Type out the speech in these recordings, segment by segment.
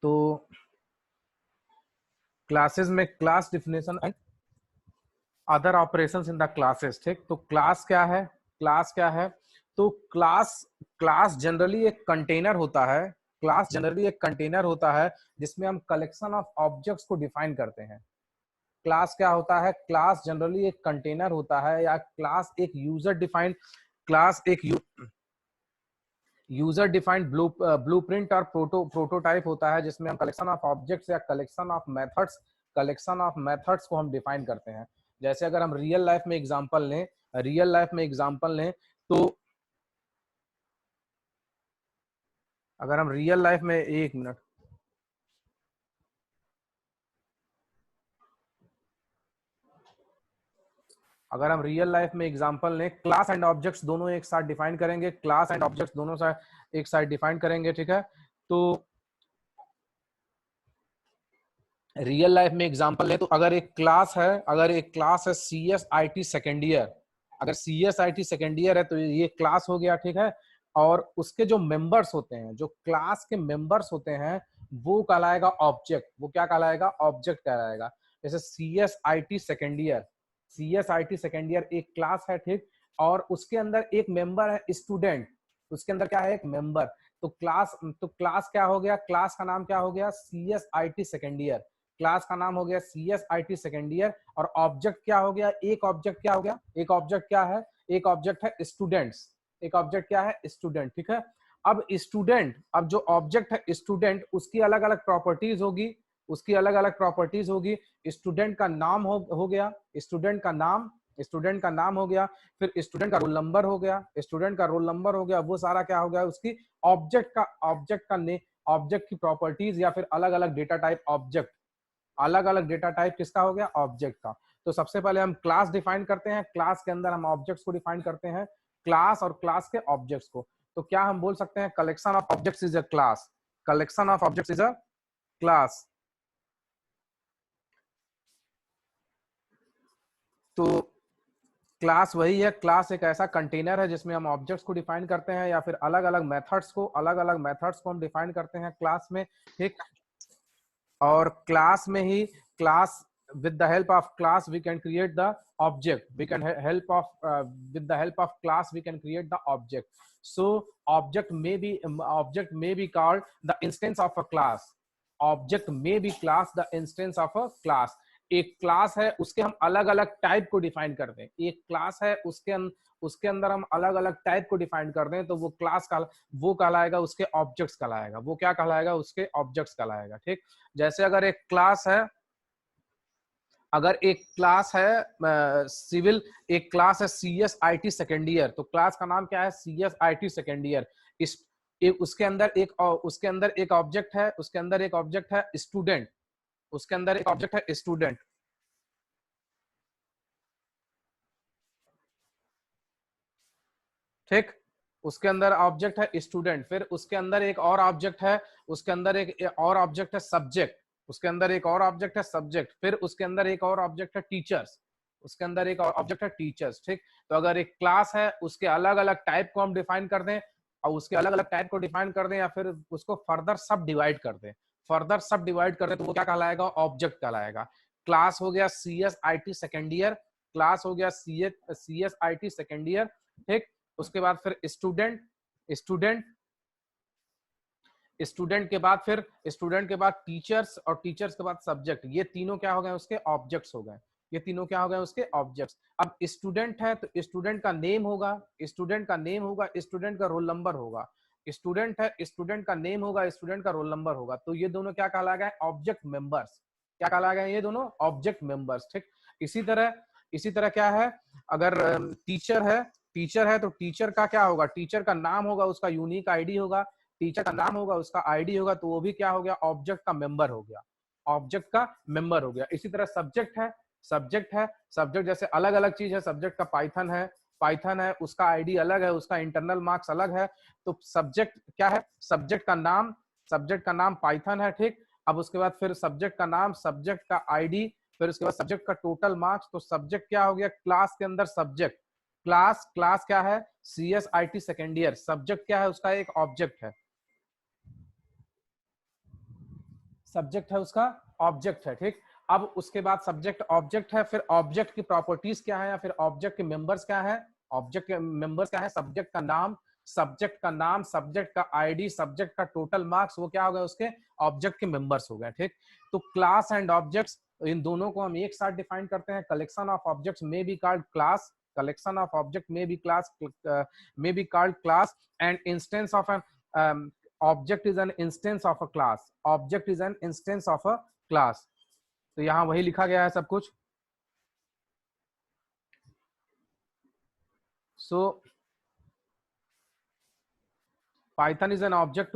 तो क्लासेस में class definition and other operations in the classes. ठीक, तो क्लास क्या है? क्लास क्या है? तो क्लास जनरली एक कंटेनर होता है। क्लास जनरली एक कंटेनर होता है जिसमें हम कलेक्शन ऑफ ऑब्जेक्ट्स को डिफाइन करते हैं। क्लास क्या होता है? क्लास जनरली एक कंटेनर होता है, या क्लास एक यूजर डिफाइंड, क्लास एक यूजर डिफाइंड ब्लूप्रिंट और प्रोटोटाइप होता है, जिसमें हम कलेक्शन ऑफ ऑब्जेक्ट्स या कलेक्शन ऑफ मेथड्स को हम डिफाइन करते हैं। जैसे अगर हम रियल लाइफ में एग्जांपल लें, तो अगर हम रियल लाइफ में, एक मिनट, अगर हम रियल लाइफ में एग्जांपल लें, क्लास एंड ऑब्जेक्ट्स दोनों एक साथ डिफाइन करेंगे, क्लास एंड ऑब्जेक्ट्स दोनों एक साथ डिफाइन करेंगे। ठीक है, तो रियल लाइफ में एग्जांपल लें, तो अगर एक क्लास है C S I T second year, अगर C S I T second year है तो ये क्लास हो गया। ठीक है, और उसके जो मेंबर्स होते हैं, जो क्लास के मेंबर्स होते हैं, वो कहलाएगा ऑब्जेक्ट। वो क्या कहलाएगा? ऑब्जेक्ट कहलाएगा। जैसे C S I T second year, एक क्लास है। ठीक, और उसके अंदर एक मेंबर है स्टूडेंट, उसके अंदर क्या है? एक मेंबर। तो क्लास क्या हो गया? क्लास का नाम क्या हो गया? C S I T second year. Class का नाम हो गया C S I T second year. और ऑब्जेक्ट क्या हो गया? एक ऑब्जेक्ट क्या हो गया? एक ऑब्जेक्ट क्या है? एक ऑब्जेक्ट है स्टूडेंट्स। एक ऑब्जेक्ट क्या है? स्टूडेंट। ठीक है, अब जो ऑब्जेक्ट है स्टूडेंट, उसकी अलग अलग प्रॉपर्टीज होगी, स्टूडेंट का नाम हो गया, स्टूडेंट का नाम हो गया, फिर स्टूडेंट का रोल नंबर हो गया, वो सारा क्या हो गया? उसकी ऑब्जेक्ट की प्रॉपर्टीज, या फिर अलग अलग डेटा टाइप ऑब्जेक्ट। अलग अलग डेटा टाइप किसका हो गया? ऑब्जेक्ट का। तो सबसे पहले हम क्लास डिफाइन करते हैं, क्लास के अंदर हम ऑब्जेक्ट्स को डिफाइन करते हैं, क्लास और क्लास के ऑब्जेक्ट्स को। तो क्या हम बोल सकते हैं? Collection of objects is a class. Collection of objects is a class. तो क्लास वही है, क्लास एक ऐसा कंटेनर है जिसमें हम ऑब्जेक्ट्स को डिफाइन करते हैं, या फिर अलग अलग मेथड्स को हम डिफाइन करते हैं क्लास में। ठीक, और क्लास में ही class with the help of class we can create the object, we can help of with the help of class we can create the object. So object may be called the instance of a class. Object may be class the instance of a class. एक class है, उसके हम अलग अलग type को define करते हैं। एक क्लास है, उसके अंदर हम अलग अलग टाइप को डिफाइन करते हैं, तो वो क्लास का वो कहलाएगा, उसके ऑब्जेक्ट्स कहलाएगा। वो क्या कहलाएगा? उसके ऑब्जेक्ट्स कहलाएगा। ठीक, जैसे अगर एक क्लास है, सिविल, एक क्लास है C S I T second year, तो क्लास का नाम क्या है? C S I T second year. इस उसके अंदर एक ऑब्जेक्ट है, स्टूडेंट। उसके अंदर एक ऑब्जेक्ट है स्टूडेंट। ठीक, उसके अंदर ऑब्जेक्ट है स्टूडेंट, फिर उसके अंदर एक और ऑब्जेक्ट है, सब्जेक्ट। उसके अंदर एक और ऑब्जेक्ट है सब्जेक्ट, फिर उसके अंदर एक और ऑब्जेक्ट है टीचर्स। ठीक, तो अगर एक क्लास है, उसके अलग अलग टाइप को हम डिफाइन कर दें, या फिर उसको फर्दर सब डिवाइड कर दें, तो वो क्या कहलाएगा? ऑब्जेक्ट कहलाएगा। क्लास हो गया C S I T second year, C S I T second year. ठीक, उसके बाद फिर स्टूडेंट स्टूडेंट के बाद टीचर्स, और टीचर्स के बाद सब्जेक्ट। ये तीनों क्या हो गए? उसके ऑब्जेक्ट्स हो गए। उसके ऑब्जेक्ट्स। अब स्टूडेंट है तो स्टूडेंट का नेम होगा, स्टूडेंट का रोल नंबर होगा। स्टूडेंट है, स्टूडेंट का नेम होगा, स्टूडेंट का रोल नंबर होगा। तो ये दोनों क्या कहलाएगा? Object members. क्या कहलाएगा? ये दोनों ऑब्जेक्ट मेंबर्स। ठीक, इसी तरह क्या है? अगर टीचर है तो टीचर का क्या होगा? टीचर का नाम होगा, उसका यूनिक आईडी होगा। उसका आईडी होगा, तो वो भी क्या हो गया? ऑब्जेक्ट का मेंबर हो गया। इसी तरह सब्जेक्ट जैसे अलग अलग चीज है। सब्जेक्ट का पाइथन है, उसका आईडी अलग है, उसका इंटरनल मार्क्स अलग है। तो सब्जेक्ट क्या है? सब्जेक्ट का नाम पाइथन है। ठीक, अब उसके बाद फिर सब्जेक्ट का नाम, सब्जेक्ट का आईडी, फिर उसके बाद सब्जेक्ट का टोटल मार्क्स। तो सब्जेक्ट क्या हो गया? क्लास के अंदर सब्जेक्ट। क्लास क्या है? C S I T second year. Subject क्या है? उसका एक ऑब्जेक्ट है। सब्जेक्ट है उसका ऑब्जेक्ट है, ठीक। अब उसके बाद सब्जेक्ट ऑब्जेक्ट है, फिर ऑब्जेक्ट की प्रॉपर्टीज क्या है या फिर ऑब्जेक्ट के मेंबर्स क्या है, ऑब्जेक्ट के मेंबर्स क्या है, सब्जेक्ट का नाम, सब्जेक्ट का नाम, सब्जेक्ट का आईडी, सब्जेक्ट का टोटल मार्क्स, वो क्या हो गया उसके ऑब्जेक्ट के मेंबर्स हो गए, ठीक। तो क्लास एंड ऑब्जेक्ट्स, इन दोनों को हम एक साथ डिफाइन करते हैं। कलेक्शन ऑफ ऑब्जेक्ट्स में be called class, collection of object may be class, may be called class, and instance of an object is an instance of a class, object is an instance of a class। तो यहां वही लिखा गया है सब कुछ। so python is an object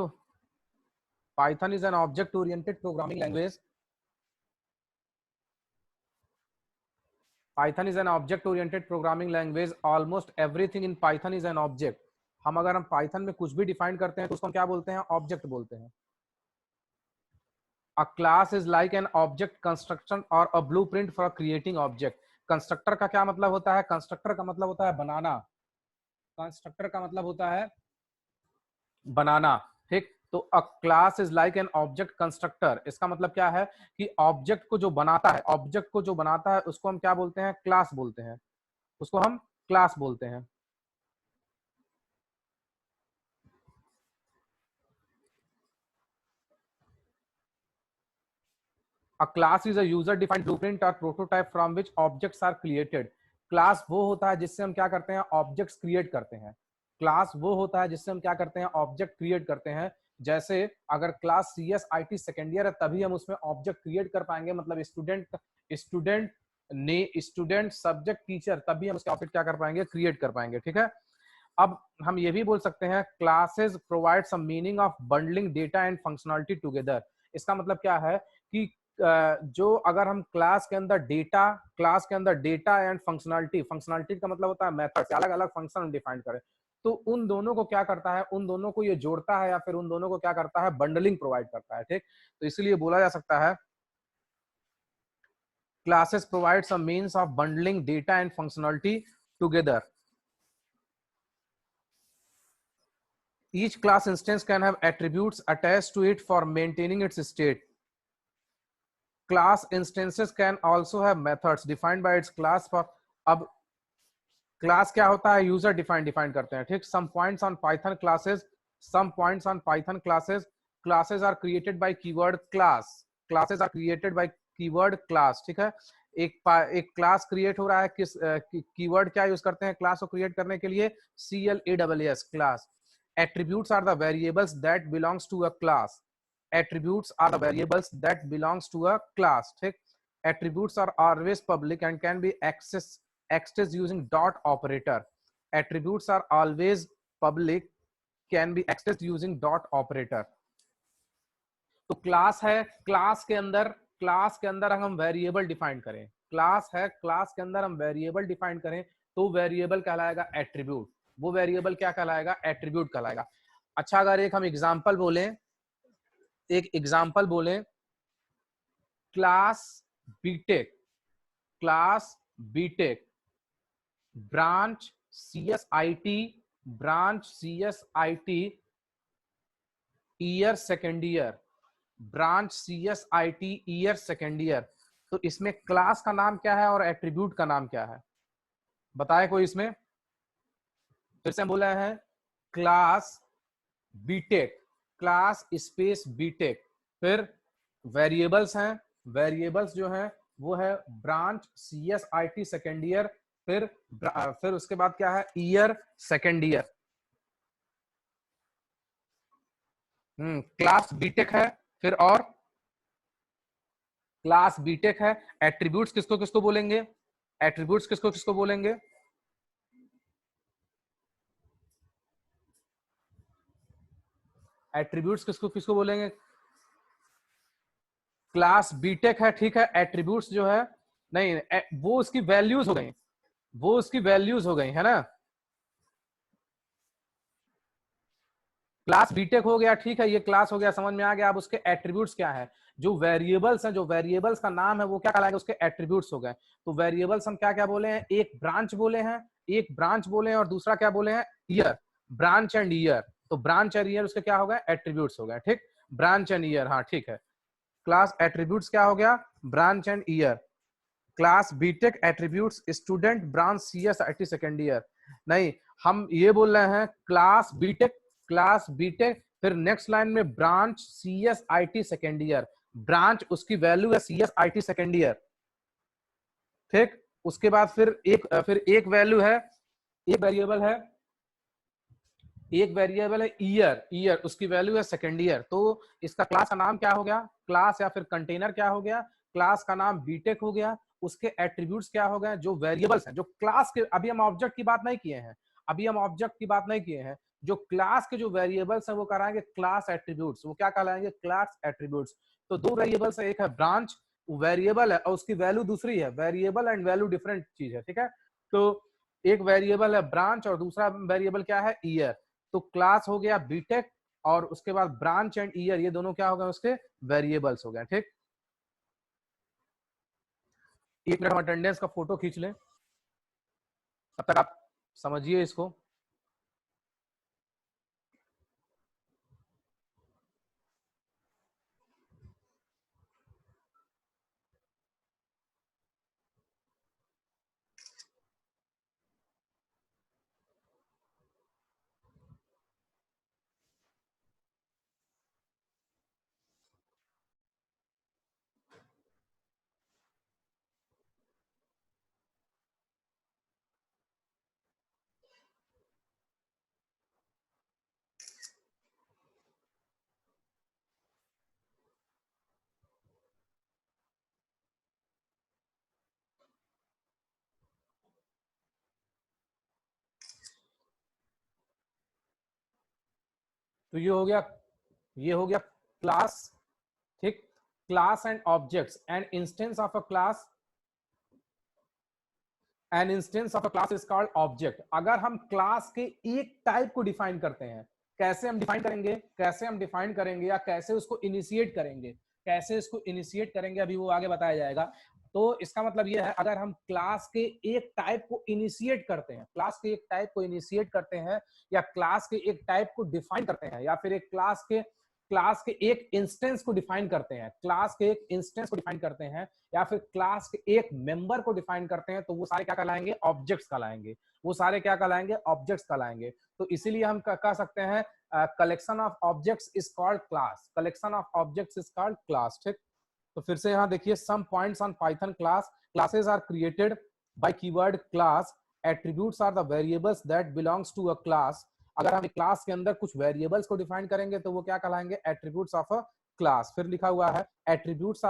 oriented programming language। Python is an object oriented programming language, almost everything in Python is an object। हम अगर हम Python में कुछ भी डिफाइन करते हैं तो उसको हम क्या बोलते हैं, ऑब्जेक्ट बोलते हैं। A class is like an object construction or a blueprint for creating object। Constructor का क्या मतलब होता है, कंस्ट्रक्टर का मतलब होता है बनाना, कंस्ट्रक्टर का मतलब होता है बनाना, ठीक। तो अ class is like an object constructor, इसका मतलब क्या है कि ऑब्जेक्ट को जो बनाता है, ऑब्जेक्ट को जो बनाता है उसको हम क्या बोलते हैं, क्लास बोलते हैं, उसको हम क्लास बोलते हैं। A class is a user defined blueprint or prototype from which objects are created। Class वो होता है जिससे हम क्या करते हैं, ऑब्जेक्ट्स क्रिएट करते हैं। क्लास वो होता है जिससे हम क्या करते हैं, ऑब्जेक्ट क्रिएट करते हैं। जैसे अगर क्लास CSIT सेकेंड ईयर है तभी हम उसमें ऑब्जेक्ट क्रिएट कर पाएंगे, मतलब स्टूडेंट सब्जेक्ट टीचर, तभी हम उसके ऑब्जेक्ट क्या कर पाएंगे, क्रिएट कर पाएंगे, ठीक है। अब हम ये भी बोल सकते हैं classes provide some meaning of bundling data and functionality together. इसका मतलब क्या है कि जो अगर हम क्लास के अंदर डेटा एंड फंक्शनलिटी, फंक्शनलिटी का मतलब होता है मेथड, अलग अलग फंक्शन डिफाइन करें, तो उन दोनों को क्या करता है, उन दोनों को ये जोड़ता है या फिर उन दोनों को क्या करता है, बंडलिंग प्रोवाइड करता है, ठीक। तो इसलिए बोला जा सकता है classes provide some means of bundling data and functionality together. Each class instance can have attributes attached to it for maintaining its state। Class instances can also have methods defined by its class for। अब class क्या होता है, user define करते हैं, ठीक। some points on Python classes are created by keyword class, ठीक है। एक क्लास क्रिएट हो रहा है, किस कीवर्ड क्या यूज करते हैं क्लास को क्रिएट करने के लिए, CLASS class. Attributes are the variables that belongs to a class। Attributes are the variables that belongs to a class, ठीक। Attributes are always public and can be accessed using dot operator। Attributes are always public, can be accessed using dot operator। तो class है, class के अंदर हम variable define करें, class है, class के अंदर हम वेरिएबल डिफाइन करें तो वेरिएबल कहलाएगा एट्रीब्यूट, वो वेरिएबल क्या कहलाएगा, एट्रीब्यूट कहलाएगा। अच्छा, अगर एक हम एग्जांपल बोलें, class BTech branch CSIT year second year, तो इसमें क्लास का नाम क्या है और एट्रीब्यूट का नाम क्या है, बताए कोई इसमें। फिर से हम बोल रहे हैं class BTech, class space BTech, फिर वेरिएबल्स हैं, वेरिएबल्स जो हैं वो है ब्रांच CSIT सेकेंड ईयर, फिर उसके बाद क्या है, year second year. Class BTech है, फिर और क्लास बीटेक है। एट्रीब्यूट्स किसको किसको बोलेंगे, एट्रीब्यूट्स किसको किसको बोलेंगे, एट्रीब्यूट्स किसको किसको बोलेंगे, क्लास बीटेक है, ठीक है। एट्रीब्यूट्स जो है नहीं, वो उसकी वैल्यूज हो गई, है ना। क्लास बीटेक हो गया, ठीक है, ये क्लास हो गया, समझ में आ गया। अब उसके एट्रीब्यूट्स क्या है, जो वेरिएबल्स हैं, जो वेरिएबल्स का नाम है वो क्या कहलाएगा, उसके एट्रीब्यूट्स हो गए। तो वेरिएबल्स हम क्या क्या बोले हैं, एक ब्रांच बोले हैं और दूसरा क्या बोले हैं, ईयर, ब्रांच एंड ईयर। तो ब्रांच एंड ईयर उसके क्या हो गए, एट्रीब्यूट्स हो गए, ठीक। ब्रांच एंड ईयर, हाँ ठीक है। क्लास एट्रीब्यूट्स क्या हो गया, branch and year. Class BTech attributes student branch CS IT second year. नहीं, हम ये बोल रहे हैं क्लास बीटेक, फिर नेक्स्ट लाइन में branch CS IT second year. Branch उसकी वैल्यू है सीएस आईटी सेकेंड ईयर, ठीक। उसके बाद फिर एक वैल्यू है, एक वेरिएबल है ईयर उसकी वैल्यू है सेकेंड ईयर। तो इसका क्लास का नाम क्या हो गया, क्लास या फिर कंटेनर क्या हो गया, क्लास का नाम बीटेक हो गया। उसके एट्रीब्यूट्स क्या हो गए, जो वेरिएबल्स हैं, जो क्लास के, अभी हम ऑब्जेक्ट की बात नहीं किए हैं, जो क्लास के जो वेरिएबल्स हैं वो कराएंगे क्लास एट्रीब्यूट्स। वो क्या कहलाएंगे, क्लास एट्रीब्यूट्स। तो दो वेरिएबल्स है, एक है ब्रांच वेरिएबल है और उसकी वैल्यू दूसरी है। वेरिएबल एंड वैल्यू डिफरेंट चीज है, ठीक है। तो एक वेरिएबल है ब्रांच और दूसरा वेरिएबल क्या है, ईयर। तो क्लास हो गया बीटेक और उसके बाद ब्रांच एंड ईयर, ये दोनों क्या हो गए, उसके वेरिएबल्स हो गए, ठीक। एक मिनट हम अटेंडेंस का फोटो खींच लें, तब तक आप समझिए इसको। तो ये हो गया क्लास, ठीक। Class and objects, an instance of a class is called object. अगर हम क्लास के एक टाइप को डिफाइन करते हैं, कैसे हम डिफाइन करेंगे या कैसे उसको इनिशिएट करेंगे, अभी वो आगे बताया जाएगा। तो इसका मतलब ये है, अगर हम क्लास के एक टाइप को इनिशिएट करते हैं या क्लास के एक टाइप को डिफाइन करते हैं या फिर एक क्लास के एक इंस्टेंस को डिफाइन करते हैं या फिर क्लास के एक मेंबर को डिफाइन करते हैं, तो वो सारे क्या कहलाएंगे, ऑब्जेक्ट्स कहलाएंगे। तो इसीलिए हम कह सकते हैं collection of objects is called class, ठीक। तो फिर से यहाँ देखिए, some points on Python classes are created by keyword class, attributes are the variables that belongs to a class. अगर हम क्लास के अंदर कुछ वेरिएबल्स को डिफाइन करेंगे तो वो क्या कहलाएंगे, एट्रीब्यूट्स ऑफ अ क्लास। फिर लिखा हुआ है attributes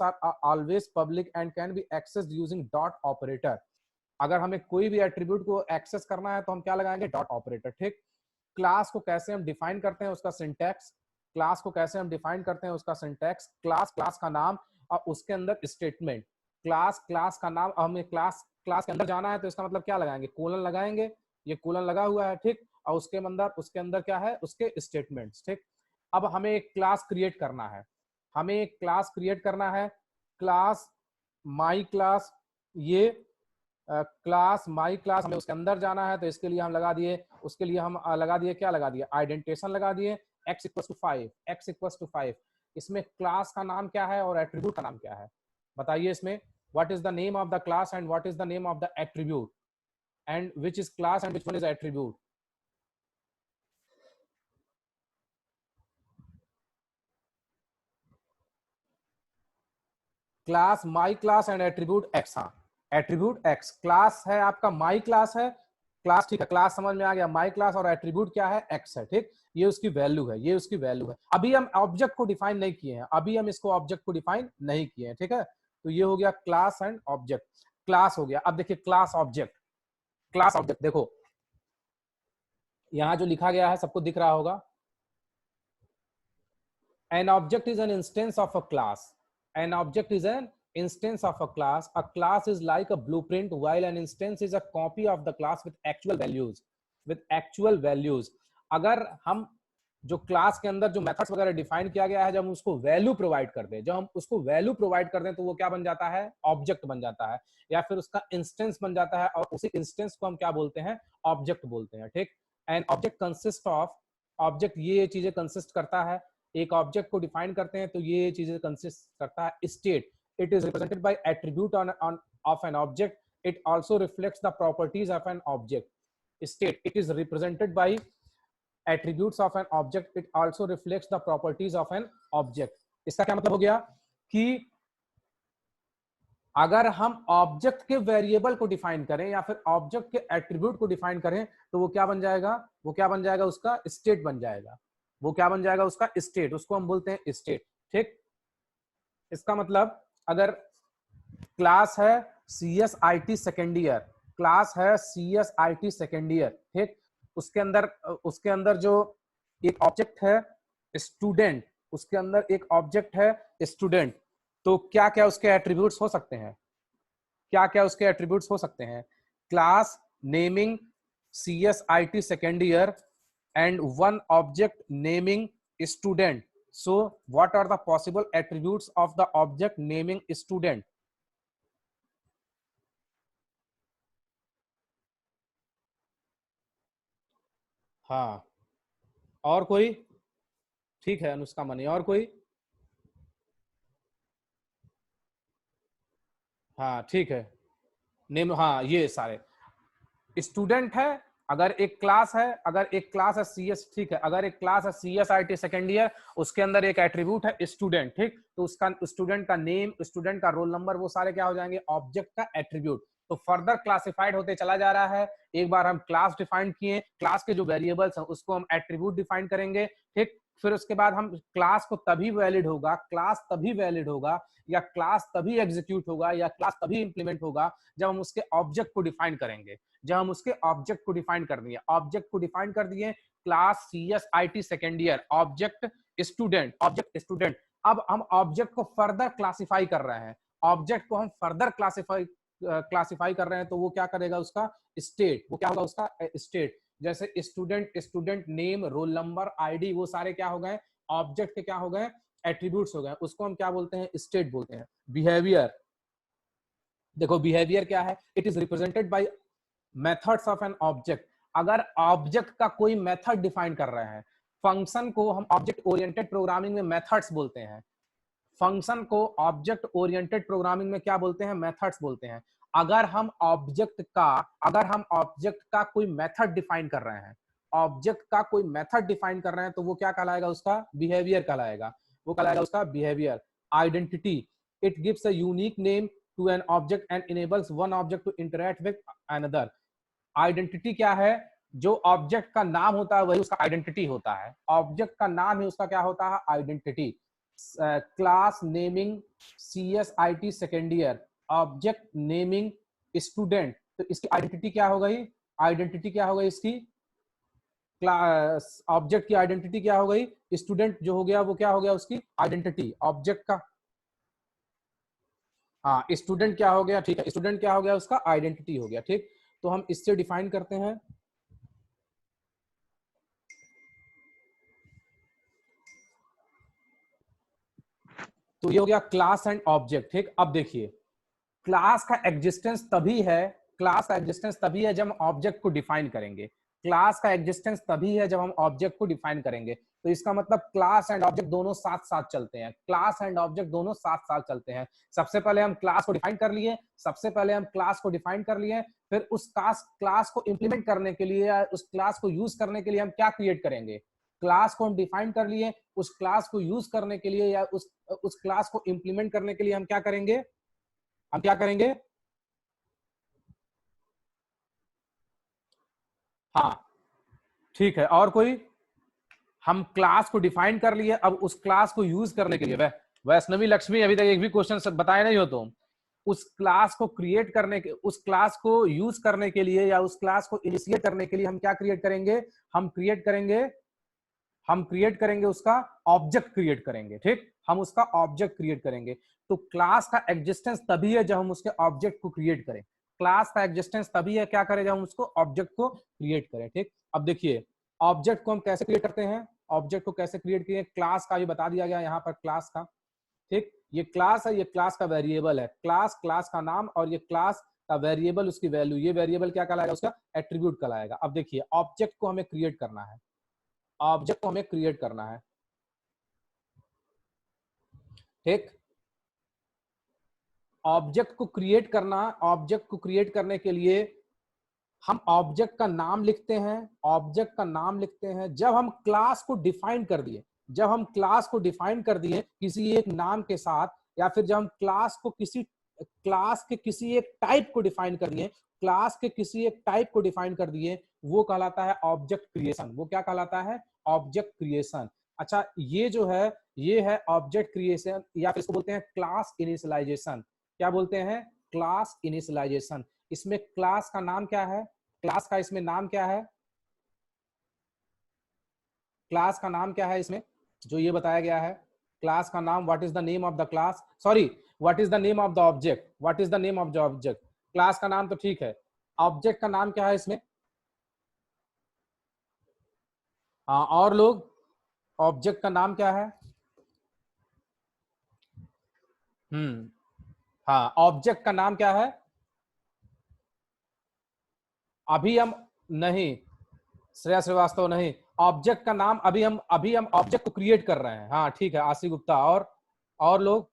are always public and can be accessed using dot operator. अगर हमें कोई भी एट्रीब्यूट को एक्सेस करना है तो हम क्या लगाएंगे, डॉट ऑपरेटर, ठीक। क्लास को कैसे हम डिफाइन करते हैं, उसका सिंटैक्स। क्लास का नाम और उसके अंदर स्टेटमेंट। क्लास का नाम, हमें क्लास के अंदर जाना है तो इसका मतलब क्या लगाएंगे, कोलन लगाएंगे। ये कोलन लगा हुआ है, ठीक। और उसके अंदर क्या है, उसके स्टेटमेंट्स, ठीक। अब हमें एक क्लास क्रिएट करना है, क्लास माई क्लास। ये क्लास माई क्लास, हमें उसके अंदर जाना है तो इसके लिए हम लगा दिए क्या लगा दिए, आइडेंटिफिकेशन लगा दिए, x=5। इसमें क्लास का नाम क्या है और एट्रीब्यूट का नाम क्या है, बताइए इसमें। What is the name of the class and what is the name of the attribute, and which is class and which one is attribute. Class my class and attribute x. हाँ, attribute x, class है आपका my class है, class, ठीक है, class समझ में आ गया, my class और एट्रीब्यूट क्या है, एक्स है, ठीक। ये उसकी वैल्यू है। अभी हम ऑब्जेक्ट को डिफाइन नहीं किए हैं, ठीक है। तो ये हो गया क्लास एंड ऑब्जेक्ट। क्लास हो गया। अब देखिए क्लास ऑब्जेक्ट देखो, यहां जो लिखा गया है सबको दिख रहा होगा। An object is an instance of a class. An object is an instance of a class. A class is like a blueprint, while an instance is a copy of the class with actual values. अगर हम जो class के अंदर जो methods वगैरह define किया गया है, जब हम उसको वैल्यू प्रोवाइड कर दें तो वो क्या बन जाता है, ऑब्जेक्ट बन जाता है, या फिर उसका इंस्टेंस बन जाता है, और उसी इंस्टेंस को हम क्या बोलते हैं, ऑब्जेक्ट बोलते हैं, ठीक। And object consist of, object ये चीजें कंसिस्ट करता है, एक ऑब्जेक्ट को डिफाइन करते हैं तो ये चीजें कंसिस्ट करता है। State, it is represented by attribute on off an object, it also reflects the properties of an object. State, it is represented by attributes of an object, it also reflects the properties of an object। इसका क्या मतलब हो गया कि अगर हम object के variable को डिफाइन करें या फिर ऑब्जेक्ट के एट्रीब्यूट को डिफाइन करें तो वो क्या बन जाएगा, वो क्या बन जाएगा, उसका स्टेट बन जाएगा। वो क्या बन जाएगा, उसका स्टेट, उसको हम बोलते हैं स्टेट। ठीक, इसका मतलब अगर क्लास है CSIT सेकेंड ईयर, क्लास है CSIT सेकेंड ईयर, ठीक, उसके अंदर जो एक ऑब्जेक्ट है स्टूडेंट, उसके अंदर एक ऑब्जेक्ट है स्टूडेंट, तो क्या क्या उसके एट्रीब्यूट्स हो सकते हैं, क्या क्या उसके एट्रीब्यूट्स हो सकते हैं? Class naming CSIT second year and one object naming student. So what are the possible attributes of the object naming student? हाँ, और कोई? ठीक है अनुष्का मनी, और कोई? हाँ ठीक है, नेम, हाँ ये सारे स्टूडेंट है। अगर एक क्लास है, अगर एक क्लास है CS, ठीक है, अगर एक क्लास है CSIT सेकेंड ईयर, उसके अंदर एक एट्रीब्यूट है स्टूडेंट, ठीक, तो उसका स्टूडेंट का नेम, स्टूडेंट का रोल नंबर, वो सारे क्या हो जाएंगे, ऑब्जेक्ट का एट्रीब्यूट। तो फर्दर क्लासिफाइड होते चला जा रहा है। एक बार हम क्लास डिफाइन किए, क्लास के जो वेरिएबल्स हैं उसको हम एट्रीब्यूट डिफाइन करेंगे, ठीक, फिर उसके बाद हम क्लास को तभी वैलिड होगा, क्लास तभी वैलिड होगा, या क्लास तभी एग्जीक्यूट होगा, या क्लास तभी इंप्लीमेंट होगा जब हम उसके ऑब्जेक्ट को डिफाइन करेंगे। जब हम उसके ऑब्जेक्ट को डिफाइन कर दिए, ऑब्जेक्ट को डिफाइन कर दिए, class CSIT second year, object student, object student. अब हम ऑब्जेक्ट को फर्दर क्लासिफाई कर रहे हैं, ऑब्जेक्ट को हम फर्दर क्लासिफाई कर रहे हैं, तो वो क्या करेगा, उसका स्टेट, वो क्या होगा, उसका स्टेट। जैसे student, student name, roll number, ID, वो सारे क्या हो गए, ऑब्जेक्ट के क्या हो गए, एट्रीब्यूट्स हो गए, उसको हम क्या बोलते हैं, स्टेट बोलते हैं। बिहेवियर, देखो बिहेवियर क्या है, it is represented by methods of an object. अगर ऑब्जेक्ट का कोई मेथड डिफाइन कर रहे हैं, फंक्शन को हम ऑब्जेक्ट ओरिएंटेड प्रोग्रामिंग में मेथड्स बोलते हैं, फंक्शन को ऑब्जेक्ट ओरिएंटेड प्रोग्रामिंग में क्या बोलते हैं, मेथड्स बोलते हैं। अगर हम ऑब्जेक्ट का, अगर हम ऑब्जेक्ट का कोई मेथड डिफाइन कर रहे हैं, ऑब्जेक्ट का कोई मेथड डिफाइन कर रहे हैं, तो वो क्या कहलाएगा, उसका बिहेवियर कहलाएगा, वो कहलाएगा उसका behaviour. Identity, it gives a unique name to an object and enables one object to interact with another. Identity क्या है, जो ऑब्जेक्ट का नाम होता है वही उसका आइडेंटिटी होता है, ऑब्जेक्ट का नाम ही उसका क्या होता है, identity. Class naming CSIT second year, object naming student, तो इसकी आइडेंटिटी क्या हो गई, आइडेंटिटी क्या हो गई इसकी, क्लास ऑब्जेक्ट की आइडेंटिटी क्या हो गई, स्टूडेंट जो हो गया वो क्या हो गया, उसकी आइडेंटिटी ऑब्जेक्ट का। हाँ स्टूडेंट क्या हो गया, ठीक है, स्टूडेंट क्या हो गया, उसका आइडेंटिटी हो गया, ठीक। तो हम इससे डिफाइन करते हैं, तो ये हो गया क्लास एंड ऑब्जेक्ट, ठीक। अब देखिए, क्लास का एग्जिस्टेंस तभी है, क्लास का एग्जिस्टेंस तभी है जब हम ऑब्जेक्ट को डिफाइन करेंगे, क्लास का एग्जिस्टेंस तभी है जब हम ऑब्जेक्ट को डिफाइन करेंगे। तो इसका मतलब क्लास एंड ऑब्जेक्ट दोनों साथ साथ चलते हैं, क्लास एंड ऑब्जेक्ट दोनों साथ साथ चलते हैं। सबसे पहले हम क्लास को डिफाइन कर लिए, सबसे पहले हम क्लास को डिफाइन कर लिए, फिर उस क्लास को इंप्लीमेंट करने के लिए, या उस क्लास को यूज करने के लिए हम क्या क्रिएट करेंगे, क्लास को हम डिफाइन कर लिए, उस क्लास को यूज करने के लिए या उस क्लास को इंप्लीमेंट करने के लिए हम क्या करेंगे, हम क्या करेंगे, हाँ ठीक है, और कोई? हम क्लास को डिफाइन कर लिए, अब उस क्लास को यूज करने के लिए, वह वैष्णवी लक्ष्मी अभी तक एक भी क्वेश्चन बताए नहीं हो तुम। उस क्लास को क्रिएट करने के, उस क्लास को यूज करने के लिए या उस क्लास को इनिशिएट करने के लिए हम क्या क्रिएट करेंगे, हम क्रिएट करेंगे, हम क्रिएट करेंगे उसका ऑब्जेक्ट क्रिएट करेंगे, ठीक, हम उसका ऑब्जेक्ट क्रिएट करेंगे। तो क्लास का एग्जिस्टेंस तभी है जब हम उसके ऑब्जेक्ट को क्रिएट करें, क्लास का एग्जिस्टेंस तभी है क्या करें, जब हम उसको ऑब्जेक्ट को क्रिएट करें, ठीक। अब देखिए ऑब्जेक्ट को हम कैसे क्रिएट करते हैं, ऑब्जेक्ट को कैसे क्रिएट किए, क्लास का भी बता दिया गया यहाँ पर, क्लास का, ठीक, ये क्लास है, ये क्लास का वेरिएबल है, क्लास, क्लास का नाम, और ये क्लास का वेरिएबल उसकी वैल्यू, ये वेरिएबल क्या कहलाएगा, उसका एट्रीब्यूट कहलाएगा। अब देखिए ऑब्जेक्ट को हमें क्रिएट करना है, ऑब्जेक्ट को हमें क्रिएट करना है, ठीक। ऑब्जेक्ट को क्रिएट करना, ऑब्जेक्ट को क्रिएट करने के लिए हम ऑब्जेक्ट का नाम लिखते हैं, ऑब्जेक्ट का नाम लिखते हैं जब हम क्लास को डिफाइन कर दिए, जब हम क्लास को डिफाइन कर दिए किसी एक नाम के साथ, या फिर जब हम क्लास को क्लास के किसी एक टाइप को डिफाइन कर दिए, क्लास के किसी एक टाइप को डिफाइन कर दिए, वो कहलाता है ऑब्जेक्ट क्रिएशन। वो क्या कहलाता है? Object creation. अच्छा, ये जो है ये है ऑब्जेक्ट क्रिएशन, या फिर इसको बोलते हैं क्लास इनिशियलाइजेशन। क्या बोलते हैं? Class initialisation. इसमें क्लास का नाम क्या है? क्लास का इसमें नाम क्या है? क्लास का नाम क्या है इसमें जो ये बताया गया है? क्लास का नाम, what is the name of the class, sorry what is the name of the object, what is the name of the object. Class का नाम तो ठीक है, ऑब्जेक्ट का नाम क्या है इसमें? हाँ, और लोग, ऑब्जेक्ट का नाम क्या है? हाँ, ऑब्जेक्ट का नाम क्या है? अभी हम नहीं, श्रेया श्रीवास्तव नहीं, ऑब्जेक्ट का नाम अभी हम ऑब्जेक्ट को क्रिएट कर रहे हैं। हाँ ठीक है, आशी गुप्ता। और लोग?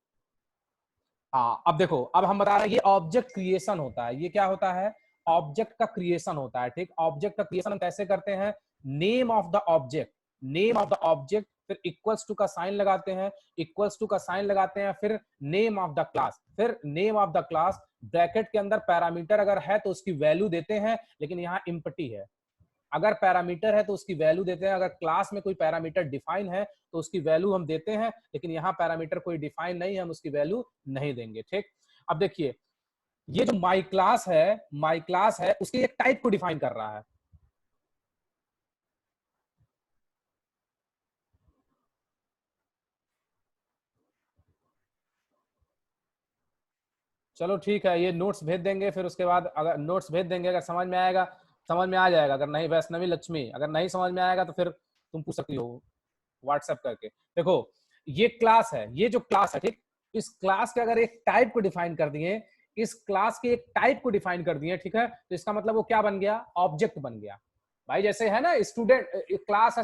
हाँ, अब देखो, अब हम बता रहे हैं ये ऑब्जेक्ट क्रिएशन होता है। ये क्या होता है? ऑब्जेक्ट का क्रिएशन होता है। ठीक, ऑब्जेक्ट का क्रिएशन हम कैसे करते हैं? Name of the object, name of the object, फिर इक्वल्स टू का साइन लगाते हैं, इक्वल्स टू का साइन लगाते हैं, फिर नेम ऑफ द क्लास, फिर name of the class, bracket के अंदर पैरामीटर अगर है तो उसकी वैल्यू देते हैं, लेकिन यहाँ इम्पटी है। अगर पैरामीटर है तो उसकी वैल्यू देते हैं, अगर क्लास में कोई पैरामीटर डिफाइन है तो उसकी वैल्यू हम देते हैं, लेकिन यहाँ पैरामीटर कोई डिफाइन नहीं है, हम उसकी वैल्यू नहीं देंगे। ठीक, अब देखिए, ये जो माई क्लास है, माई क्लास है, उसके एक टाइप को डिफाइन कर रहा है। चलो ठीक है, ये नोट्स भेज देंगे, फिर उसके बाद अगर नोट्स भेज देंगे, अगर समझ में आएगा समझ में आ जाएगा, अगर नहीं, वैष्णवी लक्ष्मी, अगर नहीं समझ में आएगा तो फिर तुम पूछ सकती हो व्हाट्सएप करके। देखो, ये क्लास है, ये जो क्लास है, ठीक, इस क्लास के अगर एक टाइप को डिफाइन कर दिए, इस क्लास के एक टाइप को डिफाइन कर दिए, ठीक है, तो इसका मतलब वो क्या बन गया? ऑब्जेक्ट बन गया। भाई जैसे है ना, स्टूडेंट क्लास है,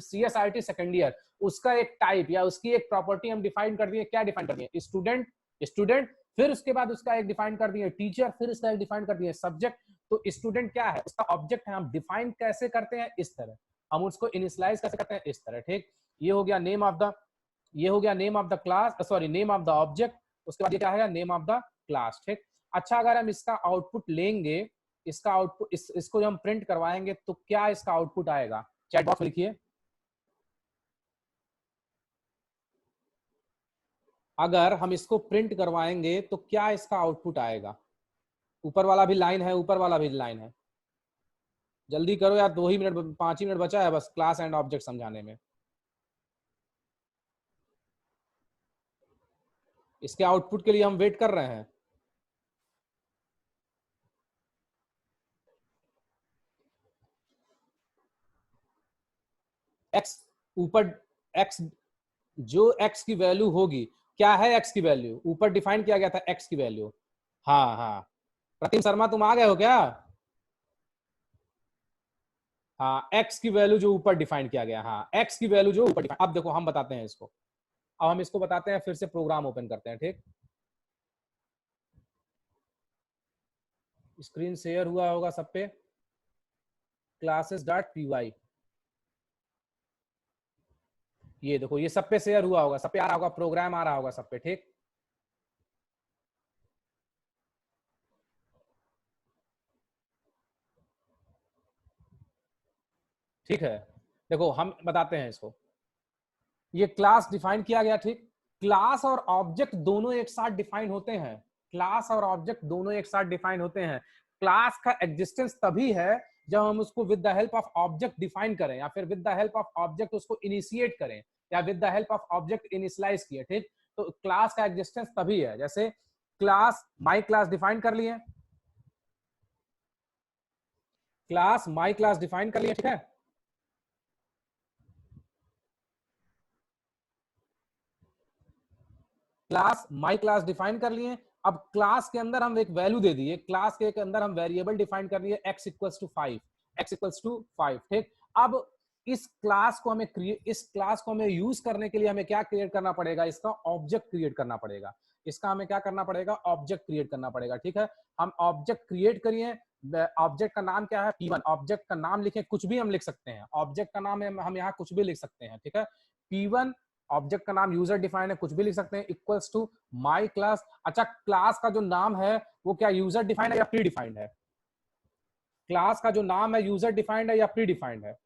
CSIT सेकेंड ईयर, उसका एक टाइप या उसकी एक प्रॉपर्टी हम डिफाइन कर दिए। क्या डिफाइन कर दिए? स्टूडेंट, स्टूडेंट, फिर उसके बाद उसका एक डिफाइन कर दिए टीचर, फिर उसका एक डिफाइन कर दिए सब्जेक्ट। तो स्टूडेंट क्या है? उसका ऑब्जेक्ट है। हम डिफाइन कैसे करते हैं? इस तरह। हम उसको इनिशियलाइज कैसे करते हैं? इस तरह। ठीक, ये हो गया नेम ऑफ द, ये हो गया name of the class, sorry name of the object. उसके बाद ये क्या है? Name of the class. ठीक, अच्छा, अगर हम इसका आउटपुट लेंगे, इसका आउटपुट इसको जब हम प्रिंट करवाएंगे तो क्या इसका आउटपुट आएगा? चैट बॉक्स में लिखिए, अगर हम इसको प्रिंट करवाएंगे तो क्या इसका आउटपुट आएगा? ऊपर वाला भी लाइन है, ऊपर वाला भी लाइन है, जल्दी करो यार, 2 ही मिनट, 5 ही मिनट बचा है बस क्लास एंड ऑब्जेक्ट समझाने में। इसके आउटपुट के लिए हम वेट कर रहे हैं। एक्स ऊपर, एक्स, जो एक्स की वैल्यू होगी, क्या है एक्स की वैल्यू? ऊपर डिफाइन किया गया था एक्स की वैल्यू। हाँ हाँ, प्रतिम शर्मा तुम आ गए हो क्या? हाँ, एक्स की वैल्यू जो ऊपर डिफाइन किया गया, हाँ एक्स की वैल्यू जो ऊपर डिफाइन। अब देखो हम बताते हैं इसको, अब हम इसको बताते हैं, फिर से प्रोग्राम ओपन करते हैं। ठीक, स्क्रीन शेयर हुआ होगा सब पे, classes.py, ये देखो, ये सब पे शेयर हुआ होगा, सब पे आ रहा होगा, प्रोग्राम आ रहा होगा सब पे। ठीक, ठीक है, देखो हम बताते हैं इसको। ये क्लास डिफाइन किया गया। ठीक, क्लास और ऑब्जेक्ट दोनों एक साथ डिफाइन होते हैं, क्लास और ऑब्जेक्ट दोनों एक साथ डिफाइन होते हैं। क्लास का एग्जिस्टेंस तभी है जब हम उसको with the help of object define करें, या फिर with the help of object उसको इनिशिएट करें, या with the help of object initialise किए। ठीक, तो क्लास का एग्जिस्टेंस तभी है, जैसे क्लास माई क्लास डिफाइन कर लिए, क्लास माई क्लास डिफाइन कर लिए, ठीक है, क्लास माई क्लास डिफाइन कर लिए। अब क्लास के अंदर हम एक वैल्यू दे दिए, क्लास के अंदर हम वेरिएबल डिफाइन कर लिए x equals to 5, x equals to 5। ठीक, अब इस क्लास को हमें यूज करने के लिए हमें क्या क्रिएट करना पड़ेगा, इसका ऑब्जेक्ट क्रिएट करना पड़ेगा। इसका हमें क्या करना पड़ेगा, ऑब्जेक्ट क्रिएट करना पड़ेगा। ठीक है, हम ऑब्जेक्ट क्रिएट करिए। ऑब्जेक्ट का नाम क्या है, P1। ऑब्जेक्ट का नाम लिखे, कुछ भी हम लिख सकते हैं, ऑब्जेक्ट का नाम है, हम यहाँ कुछ भी लिख सकते हैं। ठीक है, P1 ऑब्जेक्ट का नाम यूजर डिफाइंड है, कुछ भी लिख सकते हैं, इक्वल्स टू माई क्लास। अच्छा, क्लास का जो नाम है वो क्या यूजर डिफाइंड है या प्री डिफाइंड है? क्लास का जो नाम है यूजर डिफाइंड है या प्री डिफाइंड है?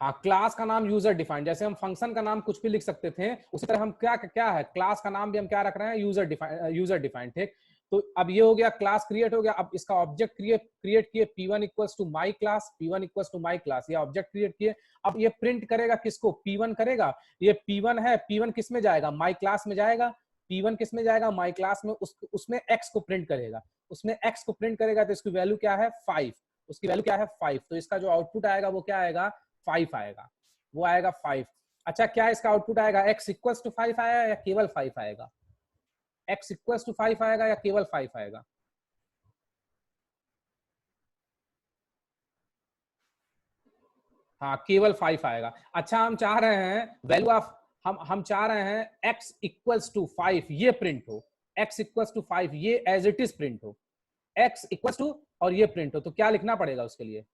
हाँ, क्लास का नाम यूजर डिफाइंड। जैसे हम फंक्शन का नाम कुछ भी लिख सकते थे, उसी तरह हम क्या क्या है, क्लास का नाम भी हम क्या रख रहे हैं, यूजर डिफाइंड। ठीक, तो अब ये हो गया, क्लास क्रिएट हो गया। अब इसका ऑब्जेक्ट क्रिएट किए, P1 equals to my class, P1 equals to my class, ये ऑब्जेक्ट क्रिएट किए। अब ये प्रिंट करेगा किसको, P1 करेगा। ये P1 है, P1 किस में जाएगा, माई क्लास में जाएगा। P1 किस में जाएगा, माई क्लास में। उसमें x को प्रिंट करेगा, उसमें x को प्रिंट करेगा, तो इसकी वैल्यू क्या है, 5। उसकी वैल्यू क्या है, 5। तो इसका जो आउटपुट आएगा वो क्या आएगा, 5 आएगा, वो आएगा 5। अच्छा, क्या इसका आउटपुट आएगा, x इक्वल्स टू 5 आएगा या केवल 5 आएगा? x इक्वल्स टू 5 आएगा या केवल 5 आएगा? हाँ, केवल 5 आएगा। अच्छा, हम चाह रहे हैं वैल्यू ऑफ, हम चाह रहे हैं x इक्वल्स टू 5 ये प्रिंट हो, x इक्वल्स टू 5 ये एज इट इज प्रिंट हो, x इक्वल्स टू और ये प्रिंट हो। तो क्या लिखना पड़ेगा उसके लिए,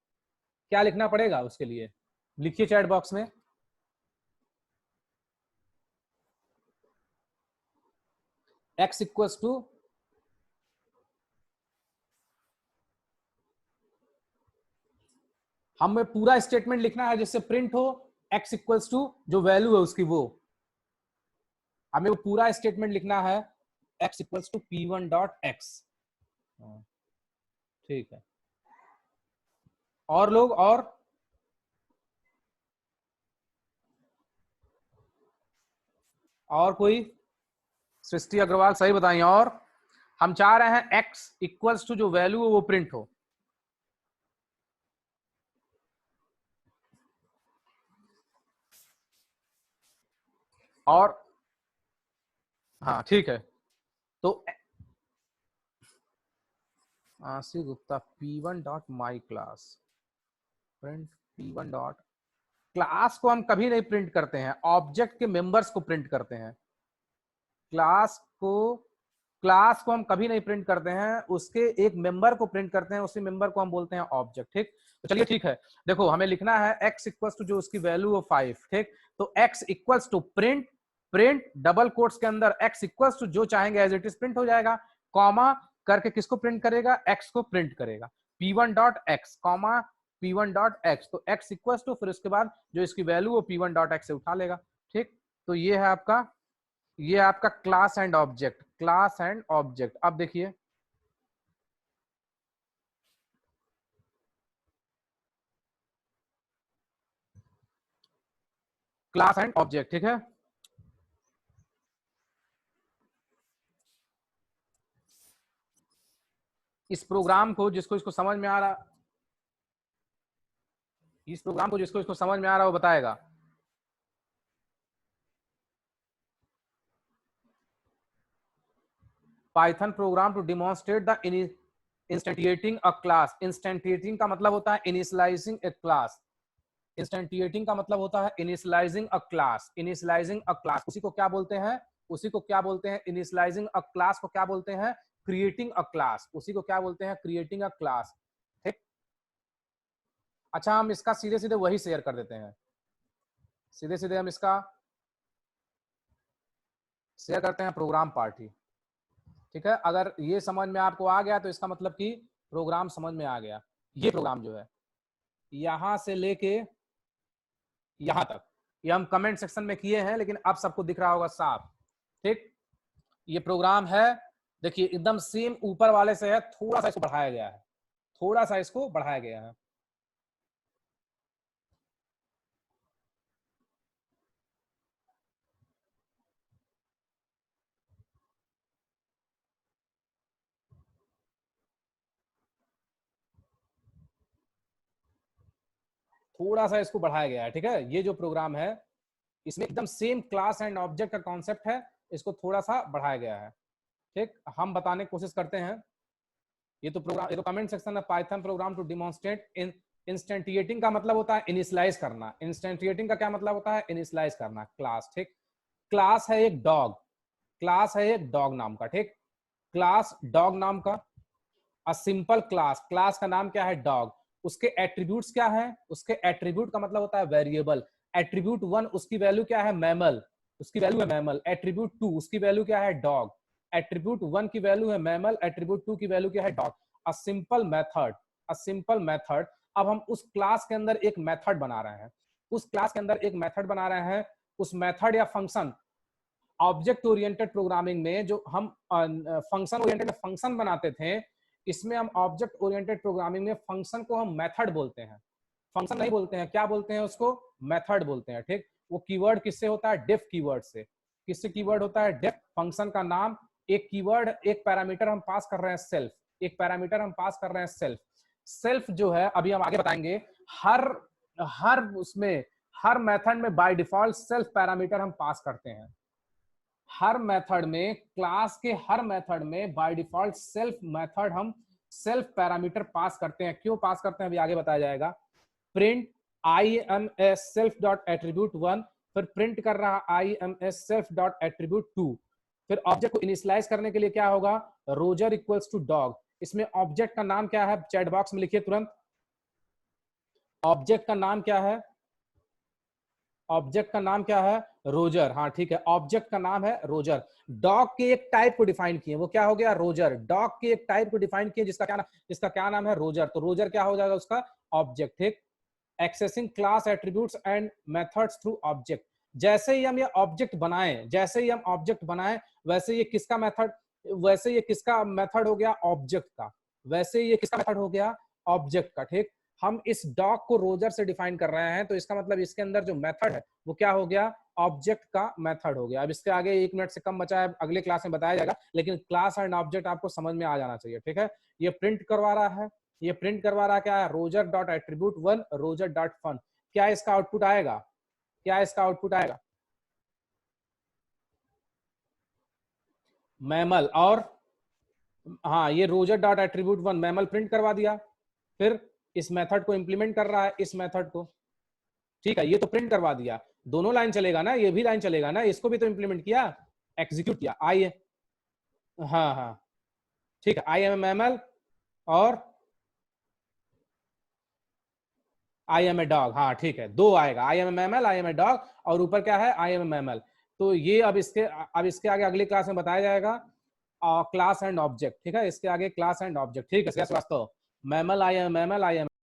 क्या लिखना पड़ेगा उसके लिए, लिखिए चैट बॉक्स में। x इक्वल्स टू, हमें पूरा स्टेटमेंट लिखना है जिससे प्रिंट हो x इक्वल्स टू जो वैल्यू है उसकी, वो हमें वो पूरा स्टेटमेंट लिखना है, x equals to P1 dot x। ठीक है, और लोग, और कोई, सृष्टि अग्रवाल सही बताइए। और हम चाह रहे हैं x इक्वल्स टू जो वैल्यू है वो प्रिंट हो। और हाँ ठीक है, तो आशी Gupta P1 dot my class, print P1 dot, class को हम कभी नहीं प्रिंट करते हैं, ऑब्जेक्ट के मेंबर्स को प्रिंट करते हैं। क्लास को हम कभी नहीं प्रिंट करते हैं, उसके एक मेंबर को प्रिंट करते हैं, उसी मेंबर को हम बोलते हैं ऑब्जेक्ट। ठीक, तो चलिए ठीक है, देखो हमें लिखना है x इक्वल्स टू जो उसकी वैल्यू है 5। ठीक, तो x equals to print, double quotes के अंदर x इक्वल्स टू जो चाहेंगे एज इट इज प्रिंट हो जाएगा, कॉमा करके किसको प्रिंट करेगा, x को प्रिंट करेगा, P1 dot x comma P1 dot x। तो x इक्वल्स टू फिर उसके बाद जो इसकी वैल्यू है P1 डॉट x से उठा लेगा। ठीक, तो ये है आपका, ये आपका class and object, class and object. अब देखिए, क्लास एंड ऑब्जेक्ट। ठीक है, इस प्रोग्राम को जिसको इसको समझ में आ रहा, इस प्रोग्राम को जिसको इसको समझ में आ रहा वो बताएगा। Python program to demonstrate the instantiating a class. Instantiating का मतलब होता है इनिशियलाइजिंग ए क्लास, इंस्टेंटिएटिंग का मतलब होता है इनिशियलाइजिंग अ क्लास, इनिशियलाइजिंग अ क्लास उसी को क्या बोलते हैं, उसी को क्या बोलते हैं, इनिशियलाइजिंग अ क्लास को क्या बोलते हैं, क्रिएटिंग अ क्लास, उसी को क्या बोलते हैं, क्रिएटिंग अ क्लास। ठीक, अच्छा, हम इसका सीधे सीधे वही शेयर कर देते हैं, सीधे सीधे हम इसका शेयर करते हैं प्रोग्राम पार्ट ही। ठीक है, अगर ये समझ में आपको आ गया तो इसका मतलब कि प्रोग्राम समझ में आ गया। ये प्रोग्राम जो है यहां से लेके यहां तक, ये हम कमेंट सेक्शन में किए हैं, लेकिन अब सबको दिख रहा होगा साफ। ठीक, ये प्रोग्राम है, देखिए एकदम सेम ऊपर वाले से है, थोड़ा सा इसको बढ़ाया गया है, थोड़ा सा इसको बढ़ाया गया है। थोड़ा सा इसको बढ़ाया गया है। ठीक है, ये जो प्रोग्राम है इसमें एकदम सेम क्लास एंड ऑब्जेक्ट का कॉन्सेप्ट है, इसको थोड़ा सा बढ़ाया गया है। ठीक, हम बताने की कोशिश करते हैं। ये तो प्रोग्राम, ये तो कमेंट सेक्शन है, पाइथन प्रोग्राम टू डिमॉन्स्ट्रेट इन इंस्टेंटिएटिंग का मतलब होता है इनिशियलाइज करना। इंस्टेंटिएटिंग का क्या मतलब होता है? इनिशियलाइज करना। क्लास, ठीक। क्लास है एक डॉग, क्लास है एक डॉग नाम का, ठीक। क्लास डॉग नाम का, अ सिंपल क्लास, क्लास का नाम क्या है? डॉग। उसके एट्रीब्यूट्स क्या है? उसके एट्रीब्यूट का मतलब होता है वेरिएबल। एट्रीब्यूट 1 उसकी वैल्यू क्या है? मैमल, उसकी वैल्यू है मैमल। एट्रीब्यूट 2 उसकी वैल्यू क्या है? डॉग। एट्रीब्यूट 1 की वैल्यू है मैमल, एट्रीब्यूट 2 की वैल्यू क्या है? Dog. A simple method, a simple method. अब हम उस क्लास के अंदर एक मेथड बना रहे हैं, उस क्लास के अंदर एक मेथड बना रहे हैं। उस मेथड या फंक्शन, ऑब्जेक्ट ओरिएंटेड प्रोग्रामिंग में जो हम फंक्शन ओरिएंटेड फंक्शन बनाते थे, इसमें हम ऑब्जेक्ट ओरिएंटेड प्रोग्रामिंग में फंक्शन को हम मेथड बोलते हैं। फंक्शन नहीं बोलते हैं, क्या बोलते हैं उसको? मेथड बोलते हैं, ठीक। वो कीवर्ड किससे होता है? डिफ कीवर्ड से। किससे कीवर्ड होता है? डिफ। फंक्शन का नाम, एक कीवर्ड, एक पैरामीटर हम पास कर रहे हैं सेल्फ, एक पैरामीटर हम पास कर रहे हैं सेल्फ। सेल्फ जो है, अभी हम आगे बताएंगे, हर हर उसमें, हर मेथड में बाय डिफॉल्ट सेल्फ पैरामीटर हम पास करते हैं। हर मेथड में, क्लास के हर मेथड में बाय डिफॉल्ट सेल्फ मेथड हम सेल्फ पैरामीटर पास करते हैं। क्यों पास करते हैं अभी आगे बताया जाएगा। Print I am S self dot attribute 1, फिर प्रिंट कर रहा I am S self dot attribute 2। फिर ऑब्जेक्ट को इनिशियलाइज करने के लिए क्या होगा? Roger equals to dog. इसमें ऑब्जेक्ट का नाम क्या है? चैट बॉक्स में लिखिए तुरंत, ऑब्जेक्ट का नाम क्या है? ऑब्जेक्ट का नाम क्या है? रोजर। हाँ ठीक है, ऑब्जेक्ट का नाम है रोजर। डॉग के एक टाइप को डिफाइन किए, वो क्या हो गया? रोजर। डॉग के एक टाइप को डिफाइन किए जिसका क्या नाम है? रोजर। तो रोजर क्या हो जाएगा उसका? ऑब्जेक्ट, ठीक। Accessing class attributes and methods through object. जैसे ही हम ये ऑब्जेक्ट बनाएं, जैसे ही हम ऑब्जेक्ट बनाएं, वैसे ये किसका मेथड, वैसे ये किसका मेथड हो गया? ऑब्जेक्ट का। वैसे ये किसका मेथड हो गया? ऑब्जेक्ट का, ठीक। हम इस डॉग को रोजर से डिफाइन कर रहे हैं, तो इसका मतलब इसके अंदर जो मेथड है वो क्या हो गया? ऑब्जेक्ट का मेथड हो गया। अब इसके आगे 1 मिनट से कम बचा है, अगले क्लास में बताया जाएगा, लेकिन क्लास एंड ऑब्जेक्ट आपको समझ में आ जाना चाहिए, ठीक है। ये प्रिंट करवा रहा है, ये प्रिंट करवा रहा क्या है? Roger dot attribute 1 Roger dot fun. क्या इसका आउटपुट आएगा? क्या इसका आउटपुट आएगा? मैमल। और हाँ, ये Roger dot attribute 1 mammal print करवा दिया। फिर इस मेथड को इंप्लीमेंट कर रहा है, इस मेथड को, ठीक है। ये तो प्रिंट करवा दिया, दोनों लाइन चलेगा ना, ये भी लाइन चलेगा ना, इसको भी तो इंप्लीमेंट किया, एग्जीक्यूट किया। आई, हाँ हाँ ठीक है, आई एम एम एल और आई एम ए डॉग। हाँ ठीक है, दो आएगा, I am mammal, I am a dog, और ऊपर क्या है? I am mammal. तो ये अब इसके आगे अगली क्लास में बताया जाएगा क्लास एंड ऑब्जेक्ट, ठीक है। इसके आगे क्लास एंड ऑब्जेक्ट, ठीक है। वास्तव mammal, I am mammal, I M